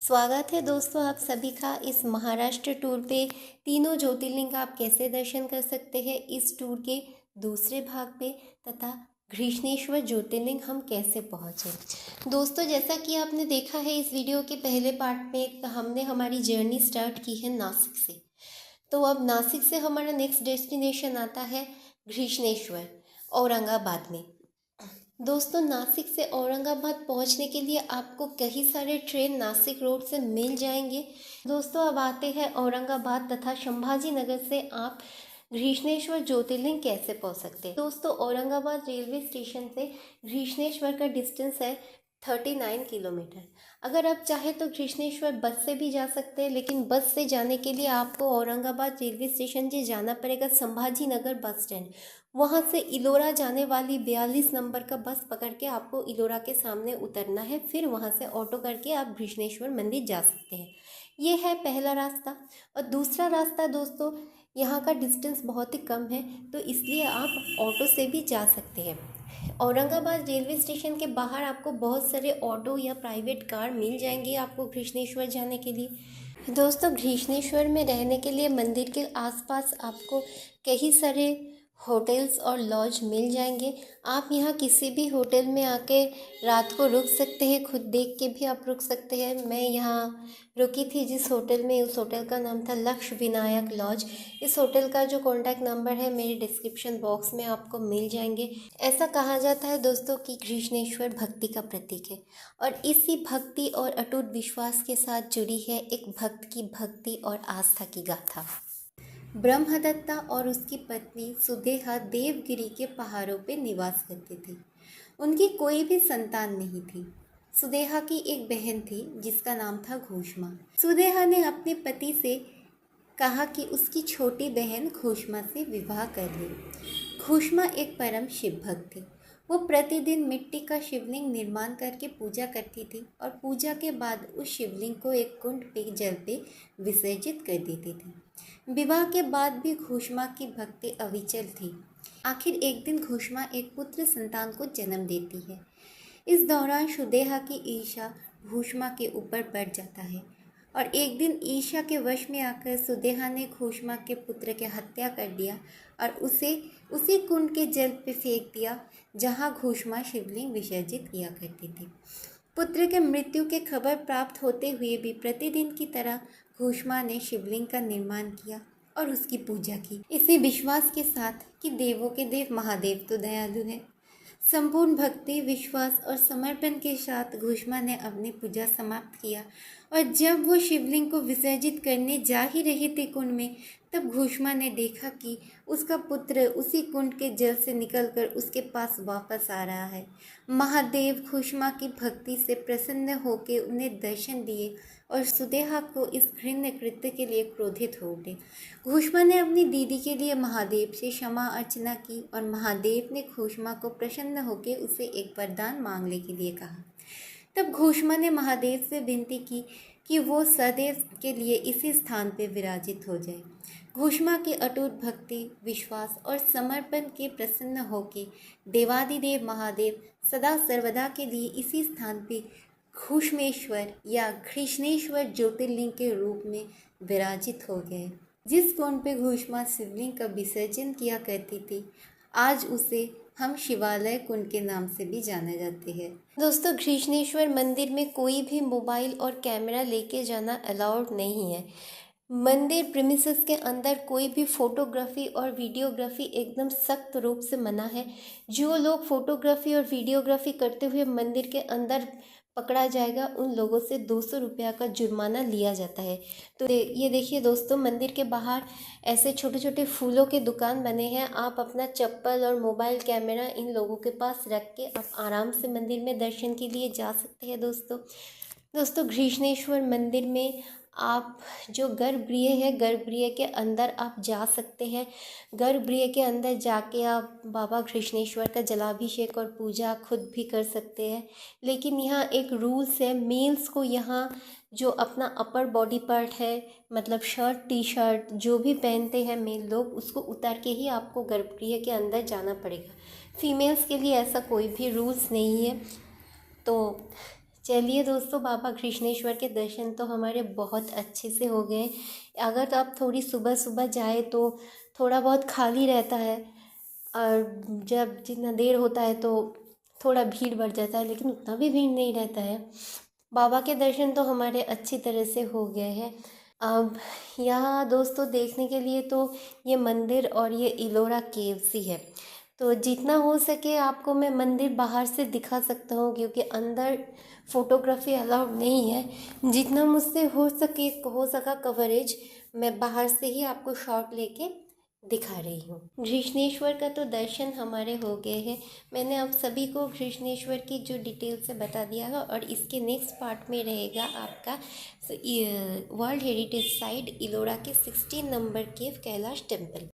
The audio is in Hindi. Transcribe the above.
स्वागत है दोस्तों आप सभी का इस महाराष्ट्र टूर पे। तीनों ज्योतिर्लिंग आप कैसे दर्शन कर सकते हैं इस टूर के दूसरे भाग पे, तथा घृष्णेश्वर ज्योतिर्लिंग हम कैसे पहुँचे। दोस्तों जैसा कि आपने देखा है इस वीडियो के पहले पार्ट में हमने हमारी जर्नी स्टार्ट की है नासिक से। तो अब नासिक से हमारा नेक्स्ट डेस्टिनेशन आता है घृष्णेश्वर औरंगाबाद में। दोस्तों नासिक से औरंगाबाद पहुंचने के लिए आपको कई सारे ट्रेन नासिक रोड से मिल जाएंगे। दोस्तों अब आते हैं औरंगाबाद तथा संभाजी नगर से आप घृष्णेश्वर ज्योतिर्लिंग कैसे पहुंच सकते हैं। दोस्तों औरंगाबाद रेलवे स्टेशन से घृष्णेश्वर का डिस्टेंस है 39 किलोमीटर। अगर आप चाहे तो घृष्णेश्वर बस से भी जा सकते हैं, लेकिन बस से जाने के लिए आपको औरंगाबाद रेलवे स्टेशन से जाना पड़ेगा संभाजी नगर बस स्टैंड। वहाँ से इलोरा जाने वाली 42 नंबर का बस पकड़ के आपको इलोरा के सामने उतरना है, फिर वहाँ से ऑटो करके आप घृष्णेश्वर मंदिर जा सकते हैं। ये है पहला रास्ता। और दूसरा रास्ता दोस्तों, यहाँ का डिस्टेंस बहुत ही कम है तो इसलिए आप ऑटो से भी जा सकते हैं। औरंगाबाद रेलवे स्टेशन के बाहर आपको बहुत सारे ऑटो या प्राइवेट कार मिल जाएंगे आपको घृष्णेश्वर जाने के लिए। दोस्तों घृष्णेश्वर में रहने के लिए मंदिर के आसपास आपको कई सारे होटल्स और लॉज मिल जाएंगे। आप यहाँ किसी भी होटल में आके रात को रुक सकते हैं, खुद देख के भी आप रुक सकते हैं। मैं यहाँ रुकी थी जिस होटल में, उस होटल का नाम था लक्ष्य विनायक लॉज। इस होटल का जो कॉन्टैक्ट नंबर है मेरे डिस्क्रिप्शन बॉक्स में आपको मिल जाएंगे। ऐसा कहा जाता है दोस्तों कि घृष्णेश्वर भक्ति का प्रतीक है और इसी भक्ति और अटूट विश्वास के साथ जुड़ी है एक भक्त की भक्ति और आस्था की गाथा। ब्रह्मदत्ता और उसकी पत्नी सुदेहा देवगिरी के पहाड़ों पे निवास करती थी। उनकी कोई भी संतान नहीं थी। सुदेहा की एक बहन थी जिसका नाम था घोषमा। सुदेहा ने अपने पति से कहा कि उसकी छोटी बहन घोषमा से विवाह कर ले। घोषमा एक परम शिव भक्त थी। वो प्रतिदिन मिट्टी का शिवलिंग निर्माण करके पूजा करती थी और पूजा के बाद उस शिवलिंग को एक कुंड पे जल पे विसर्जित कर देती थी। विवाह के बाद भी घोषमा की भक्ति अविचल थी। आखिर एक दिन घोषमा एक पुत्र संतान को जन्म देती है। इस दौरान सुदेहा की ईर्ष्या घोषमा के ऊपर बढ़ जाता है और एक दिन ईर्ष्या के वश में आकर सुदेहा ने घोषमा के पुत्र की हत्या कर दिया और उसे उसी कुंड के जल पे फेंक दिया जहाँ घोषमा शिवलिंग विसर्जित किया करती थी। पुत्र के मृत्यु के खबर प्राप्त होते हुए भी प्रतिदिन की तरह घोषमा ने शिवलिंग का निर्माण किया और उसकी पूजा की, इसी विश्वास के साथ कि देवों के देव महादेव तो दयालु है। संपूर्ण भक्ति, विश्वास और समर्पण के साथ घोषमा ने अपनी पूजा समाप्त किया और जब वो शिवलिंग को विसर्जित करने जा ही रही थी कुंड में, तब घोषमा ने देखा कि उसका पुत्र उसी कुंड के जल से निकलकर उसके पास वापस आ रहा है। महादेव घोषमा की भक्ति से प्रसन्न होकर उन्हें दर्शन दिए और सुदेहा को इस घृण्य कृत्य के लिए क्रोधित हो उठे। घोषमा ने अपनी दीदी के लिए महादेव से क्षमा अर्चना की और महादेव ने घोषमा को प्रसन्न होकर उसे एक वरदान मांगने के लिए कहा। तब घोषमा ने महादेव से विनती की कि वो सदैव के लिए इसी स्थान पर विराजित हो जाए। घोषमा की अटूट भक्ति, विश्वास और समर्पण के प्रसन्न होकर देवादिदेव महादेव सदा सर्वदा के लिए इसी स्थान पर घृष्णेश्वर या घृष्णेश्वर ज्योतिर्लिंग के रूप में विराजित हो गए। जिस कुंड पे घोषमा शिवलिंग का विसर्जन किया करती थी, आज उसे हम शिवालय कुंड के नाम से भी जाने जाते हैं। दोस्तों घृष्णेश्वर मंदिर में कोई भी मोबाइल और कैमरा लेके जाना अलाउड नहीं है। मंदिर प्रीमिसेस के अंदर कोई भी फोटोग्राफी और वीडियोग्राफी एकदम सख्त रूप से मना है। जो लोग फोटोग्राफी और वीडियोग्राफी करते हुए मंदिर के अंदर पकड़ा जाएगा, उन लोगों से 200 रुपया का जुर्माना लिया जाता है। तो ये देखिए दोस्तों, मंदिर के बाहर ऐसे छोटे छोटे फूलों के दुकान बने हैं। आप अपना चप्पल और मोबाइल कैमरा इन लोगों के पास रख के आप आराम से मंदिर में दर्शन के लिए जा सकते हैं। दोस्तों घृष्णेश्वर मंदिर में आप जो गर्भगृह है, गर्भगृह के अंदर आप जा सकते हैं। गर्भगृह के अंदर जाके आप बाबा घृष्णेश्वर का जलाभिषेक और पूजा खुद भी कर सकते हैं। लेकिन यहाँ एक रूल्स है, मेल्स को यहाँ जो अपना अपर बॉडी पार्ट है, मतलब शर्ट टी शर्ट जो भी पहनते हैं मेल लोग, उसको उतार के ही आपको गर्भगृह के अंदर जाना पड़ेगा। फीमेल्स के लिए ऐसा कोई भी रूल्स नहीं है। तो चलिए दोस्तों, बाबा कृष्णेश्वर के दर्शन तो हमारे बहुत अच्छे से हो गए। अगर तो आप थोड़ी सुबह सुबह जाए तो थोड़ा बहुत खाली रहता है, और जब जितना देर होता है तो थोड़ा भीड़ बढ़ जाता है, लेकिन उतना भी भीड़ नहीं रहता है। बाबा के दर्शन तो हमारे अच्छी तरह से हो गए हैं। अब यहाँ दोस्तों देखने के लिए तो ये मंदिर और ये इलोरा केव्स ही है। तो जितना हो सके आपको मैं मंदिर बाहर से दिखा सकता हूँ, क्योंकि अंदर फ़ोटोग्राफी अलाउड नहीं है। जितना मुझसे हो सका कवरेज मैं बाहर से ही आपको शॉट लेके दिखा रही हूँ। घृष्णेश्वर का तो दर्शन हमारे हो गए हैं। मैंने आप सभी को घृष्णेश्वर की जो डिटेल से बता दिया है, और इसके नेक्स्ट पार्ट में रहेगा आपका वर्ल्ड हेरिटेज साइट इलोरा के 16 नंबर केव कैलाश टेम्पल।